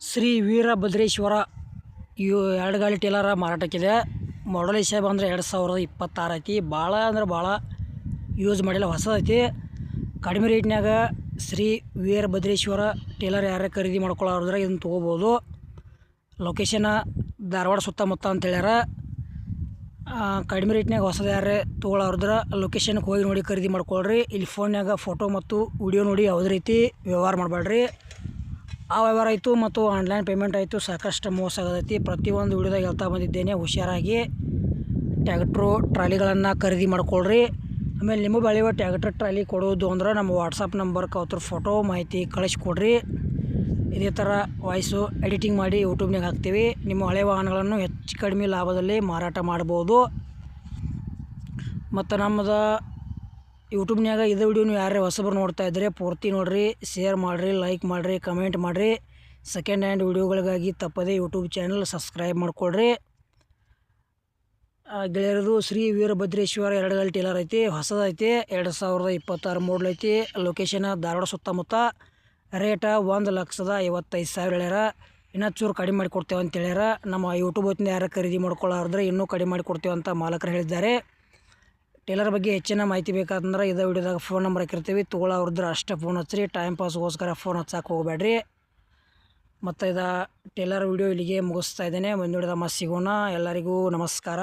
ಶ್ರೀ ವೀರಭದ್ರೇಶ್ವರ ಎರಡು ಗಾಲಿ ಟೇಲರ ಮಾರಾಟಕ್ಕಿದೆ. ಮಾಡಲ್ ಹಿಸಾಬ್ ಅಂದರೆ 2026 ಐತಿ. ಭಾಳ ಅಂದ್ರೆ ಭಾಳ ಯೂಸ್ ಮಾಡಿಲ್ಲ, ಹೊಸದೈತಿ. ಕಡಿಮೆ ರೇಟ್ನಾಗ ಶ್ರೀ ವೀರಭದ್ರೇಶ್ವರ ಟೇಲರ್ ಯಾರೇ ಖರೀದಿ ಮಾಡ್ಕೊಳ್ಳೋದ್ರೆ ಇದನ್ನು ತೊಗೋಬೋದು. ಲೊಕೇಶನ್ ಧಾರವಾಡ ಸುತ್ತಮುತ್ತ ಅಂತ ಹೇಳ್ಯಾರ. ಕಡಿಮೆ ರೇಟ್ನಾಗ ಹೊಸದು ಯಾರೇ ತೊಗೊಳೋದ್ರ ಲೊಕೇಶನ್ಗೆ ಹೋಗಿ ನೋಡಿ ಖರೀದಿ ಮಾಡ್ಕೊಳ್ರಿ. ಇಲ್ಲಿ ಫೋನ್ಯಾಗ ಫೋಟೋ ಮತ್ತು ವಿಡಿಯೋ ನೋಡಿ ಯಾವುದೇ ರೀತಿ ವ್ಯವಹಾರ ಮಾಡಬೇಡ್ರಿ. ಆ ವ್ಯವಹಾರ ಆಯಿತು ಮತ್ತು ಆನ್ಲೈನ್ ಪೇಮೆಂಟ್ ಆಯಿತು, ಸಾಕಷ್ಟು ಮೋಸ ಆಗೋದೈತಿ. ಪ್ರತಿಯೊಂದು ವಿಡಿಯೋದಾಗ ಹೇಳ್ತಾ ಬಂದಿದ್ದೇನೆ, ಹುಷಾರಾಗಿ ಟ್ಯಾಕ್ಟ್ರು ಟ್ರಾಲಿಗಳನ್ನು ಖರೀದಿ ಮಾಡ್ಕೊಳ್ರಿ. ಆಮೇಲೆ ನಿಮ್ಮ ಬಳಿವ ಟ್ಯಾಕ್ಟ್ರ್ ಟ್ರಾಲಿ ಕೊಡೋದು ಅಂದ್ರೆ ನಮ್ಮ ವಾಟ್ಸಪ್ ನಂಬರ್ಗೆ ಅವ್ರ ಫೋಟೋ ಮಾಹಿತಿ ಕಳಿಸ್ಕೊಡ್ರಿ. ಇದೇ ಥರ ವಾಯ್ಸು ಎಡಿಟಿಂಗ್ ಮಾಡಿ ಯೂಟ್ಯೂಬ್ನಾಗ ಹಾಕ್ತೀವಿ. ನಿಮ್ಮ ಹಳೆ ವಾಹನಗಳನ್ನು ಹೆಚ್ಚು ಕಡಿಮೆ ಲಾಭದಲ್ಲಿ ಮಾರಾಟ ಮಾಡ್ಬೋದು. ಮತ್ತು ನಮ್ಮದು ಯೂಟ್ಯೂಬ್ನಾಗ ಇದು ವಿಡಿಯೋನು ಯಾರೇ ಹೊಸಬರು ನೋಡ್ತಾ ಇದ್ದರೆ ಪೂರ್ತಿ ನೋಡಿರಿ, ಶೇರ್ ಮಾಡಿರಿ, ಲೈಕ್ ಮಾಡಿರಿ, ಕಮೆಂಟ್ ಮಾಡಿರಿ. ಸೆಕೆಂಡ್ ಹ್ಯಾಂಡ್ ವಿಡಿಯೋಗಳಿಗಾಗಿ ತಪ್ಪದೇ ಯೂಟ್ಯೂಬ್ ಚಾನಲ್ ಸಬ್ಸ್ಕ್ರೈಬ್ ಮಾಡಿಕೊಡ್ರಿ. ಗೆಳೆಯರದು ಶ್ರೀ ವೀರಭದ್ರೇಶ್ವರ ಎರಡು ಗಾಲಿ ಟೇಲರ್ ಐತಿ, ಹೊಸದೈತಿ. 2026 ಮಾಡಲ್ ಐತಿ. ಲೊಕೇಶನ್ ಧಾರವಾಡ ಸುತ್ತಮುತ್ತ. ರೇಟ 1,55,000 ಹೇಳ್ಯಾರ. ಇನ್ನೂ ಚೂರು ಕಡಿಮೆ ಮಾಡಿ ಕೊಡ್ತೇವೆ ಅಂತ ಹೇಳ್ಯಾರ. ನಮ್ಮ ಯೂಟ್ಯೂಬ್ ಹೊತ್ತಿಂದ ಯಾರು ಖರೀದಿ ಮಾಡ್ಕೊಳ್ಳೋದ್ರೆ ಇನ್ನೂ ಕಡಿಮೆ ಮಾಡಿ ಕೊಡ್ತೇವೆ ಅಂತ ಮಾಲಕರು ಹೇಳಿದ್ದಾರೆ. ಟೇಲರ್ ಬಗ್ಗೆ ಹೆಚ್ಚಿನ ಮಾಹಿತಿ ಬೇಕಾದಂದ್ರೆ ಇದೇ ವಿಡಿಯೋದಾಗ ಫೋನ್ ನಂಬರ್ ಹಾಕಿರ್ತೀವಿ. ತೊಗೊಳೋರಿದ್ರೆ ಅಷ್ಟೇ ಫೋನ್ ಹಚ್ಚಿರಿ, ಟೈಮ್ ಪಾಸ್ಗೋಸ್ಕರ ಫೋನ್ ಹಚ್ಚಕ್ಕೆ ಹೋಗಬೇಡ್ರಿ. ಮತ್ತು ಟೇಲರ್ ವಿಡಿಯೋ ಇಲ್ಲಿಗೆ ಮುಗಿಸ್ತಾ ಇದ್ದೇನೆ. ಮುಂದಿನ ವಿಡಿಯೋದಾಗ ಸಿಗೋಣ. ಎಲ್ಲರಿಗೂ ನಮಸ್ಕಾರ.